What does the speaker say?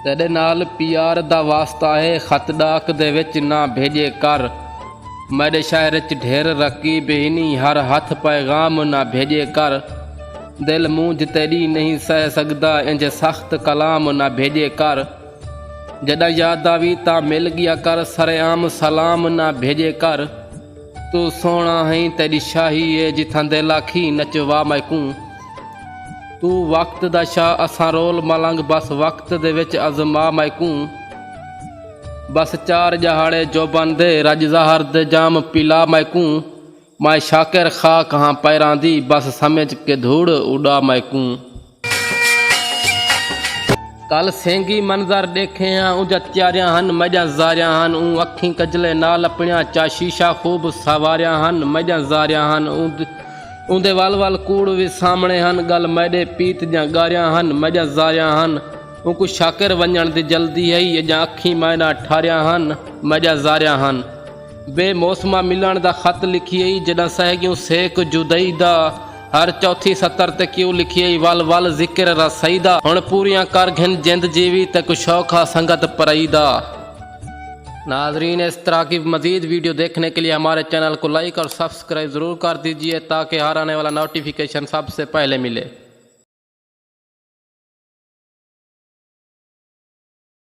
तेरे नाल प्यार दा वास्ता है खत डाक दे विच ना भेजे कर। मेरे शहर च ढेर रकीब हिनी हर हथ पैगाम ना भेजे कर। दिल मूंझ तेरी नहीं सह सकदा इंज सख्त कलाम ना भेजे कर। जदा याद आवी ता मिल गया कर सरेआम सलाम ना भेजे कर। तू सोना है तेरी शाही है जिथां दिल आखी नचवा मैकू। तू वक्त दा शाह असां रोल मलंग बस वक्त दे विच अजमा मैकू। बस चार जहाड़े जो बंदे रज ज़हर दे जाम पिला मैकू। मैं शाकिर खा कहाँ पैरां दी बस समझ के धूड़ उड़ा मैकू। कल सेंगी मंजर देखे हाँ उजा त्यारिया हन मजा जारिया हन ऊ अखी कजले नाल अपनिया चा शीशा खूब सवारिया हन मजा जारिया हन उंदे वल वल कूड़ भी सामने हन गल मैडे पीत जा गारिया हन मजा जारिया हन उनको शाकिर वंजण दी जल्दी है या अखी मैना ठारिया हन मजा जारिया हन। बेमौसमा मिलन दा खत लिखिए जदा सह क्यों सेक जुदई दा हर चौथी सतर ते क्यों लिखिए वल वल जिक्र रसईदा हुण पूरियां कर घिन जिंद जीवी ते कुछ शौखा संगत परईदा। नाजरीन इस तरह की मज़ीद वीडियो देखने के लिए हमारे चैनल को लाइक और सब्सक्राइब ज़रूर कर दीजिए ताकि हर आने वाला नोटिफिकेशन सबसे पहले मिले।